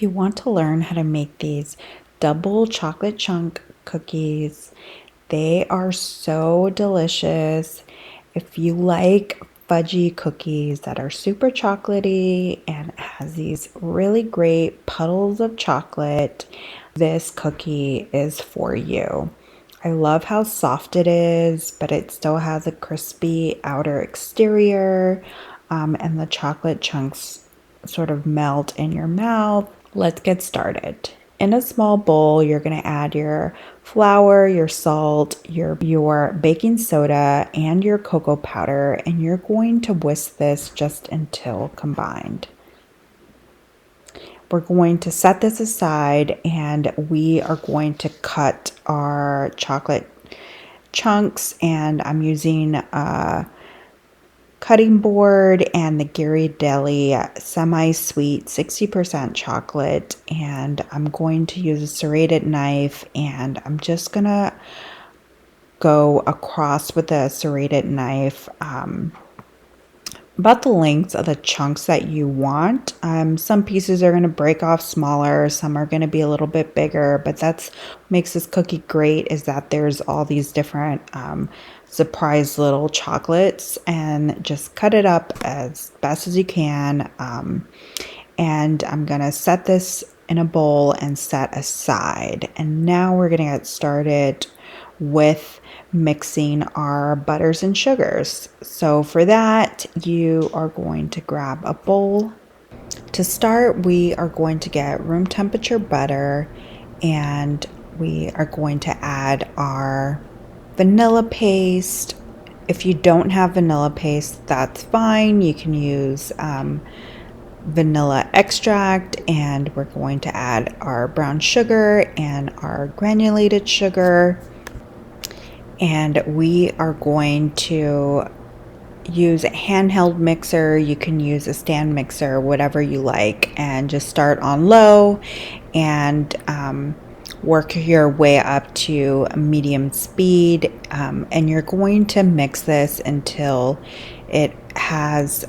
If you want to learn how to make these double chocolate chunk cookies, they are so delicious. If you like fudgy cookies that are super chocolatey and has these really great puddles of chocolate, this cookie is for you. I love how soft it is, but it still has a crispy outer exterior, and the chocolate chunks sort of melt in your mouth. Let's get started. In a small bowl, you're going to add your flour, your salt, your baking soda, and your cocoa powder, and you're going to whisk this just until combined. We're going to set this aside and we are going to cut our chocolate chunks, and I'm using a cutting board and the Ghirardelli semi-sweet 60% chocolate, and I'm going to use a serrated knife, and I'm just gonna go across with a serrated knife about the length of the chunks that you want. Some pieces are going to break off smaller, some are going to be a little bit bigger, but that's what makes this cookie great, is that there's all these different surprise little chocolates, and just cut it up as best as you can. And I'm going to set this in a bowl and set aside. And now we're going to get started with mixing our butters and sugars. So for that, you are going to grab a bowl. To start, we are going to get room temperature butter, and we are going to add our vanilla paste. If you don't have vanilla paste, that's fine. You can use vanilla extract, and we're going to add our brown sugar and our granulated sugar. And we are going to use a handheld mixer. You can use a stand mixer, whatever you like, and just start on low and work your way up to medium speed. And you're going to mix this until it has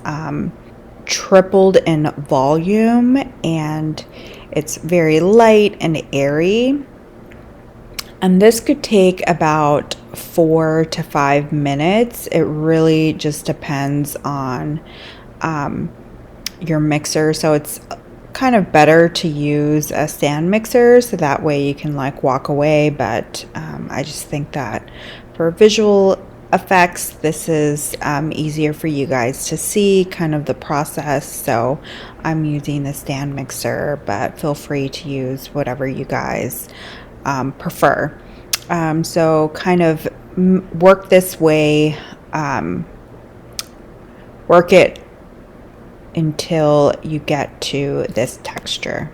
tripled in volume and it's very light and airy. And this could take about 4 to 5 minutes. It really just depends on your mixer. So it's kind of better to use a stand mixer, so that way you can like walk away. But I just think that for visual effects, this is easier for you guys to see kind of the process. So I'm using the stand mixer, but feel free to use whatever you guys prefer. So kind of work this way, work it until you get to this texture.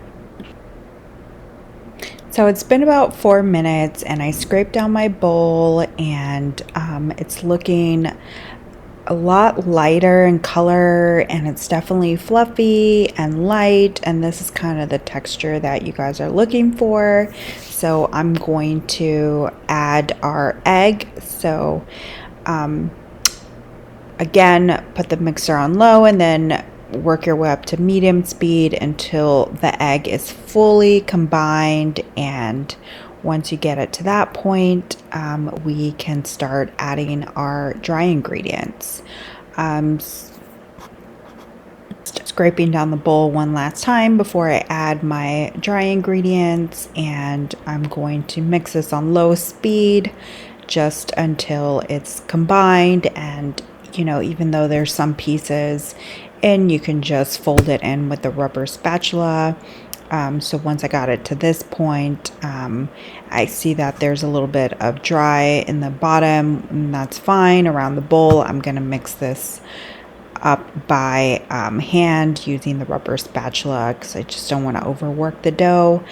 So it's been about 4 minutes, and I scraped down my bowl, and it's looking a lot lighter in color, and it's definitely fluffy and light, and this is kind of the texture that you guys are looking for. So I'm going to add our egg. So again, put the mixer on low and then work your way up to medium speed until the egg is fully combined. And once you get it to that point, we can start adding our dry ingredients. Scraping down the bowl one last time before I add my dry ingredients, and I'm going to mix this on low speed just until it's combined. And you know, even though there's some pieces in, you can just fold it in with the rubber spatula. So once I got it to this point, I see that there's a little bit of dry in the bottom, and that's fine. Around the bowl, I'm going to mix this up by hand using the rubber spatula, because I just don't want to overwork the dough.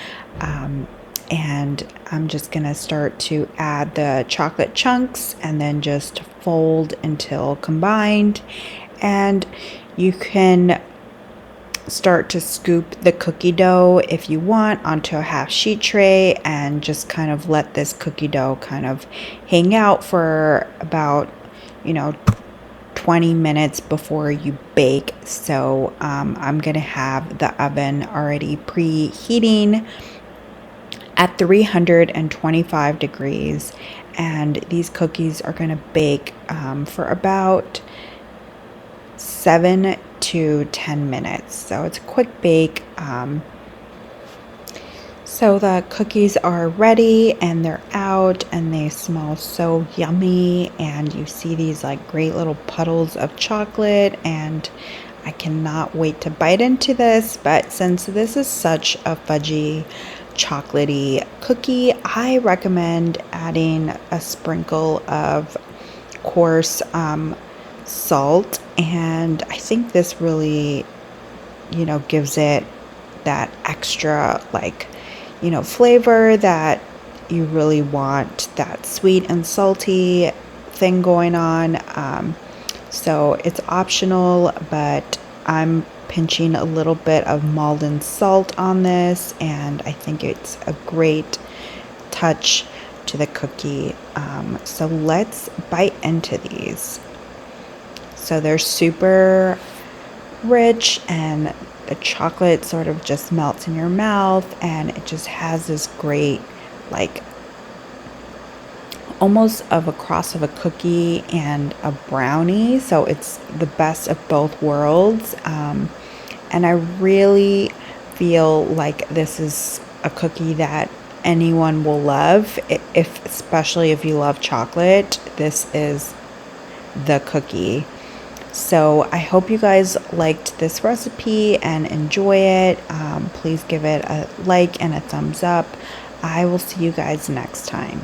And I'm just going to start to add the chocolate chunks and then just fold until combined. And you can start to scoop the cookie dough if you want onto a half sheet tray, and just kind of let this cookie dough kind of hang out for about, 20 minutes before you bake. So I'm gonna have the oven already preheating at 325 degrees, and these cookies are gonna bake for about 7 to 10 minutes. So it's a quick bake. So the cookies are ready and they're out and they smell so yummy, and you see these like great little puddles of chocolate, and I cannot wait to bite into this. But since this is such a fudgy, chocolatey cookie, I recommend adding a sprinkle of coarse salt, and I think this really, gives it that extra flavor that you really want, that sweet and salty thing going on. So it's optional, but I'm pinching a little bit of Maldon salt on this, and I think it's a great touch to the cookie. So let's bite into these. So they're super rich, and the chocolate sort of just melts in your mouth, and it just has this great, like, almost of a cross of a cookie and a brownie. So it's the best of both worlds. And I really feel like this is a cookie that anyone will love. Especially if you love chocolate, this is the cookie. So I hope you guys liked this recipe and enjoy it. Please give it a like and a thumbs up. I will see you guys next time.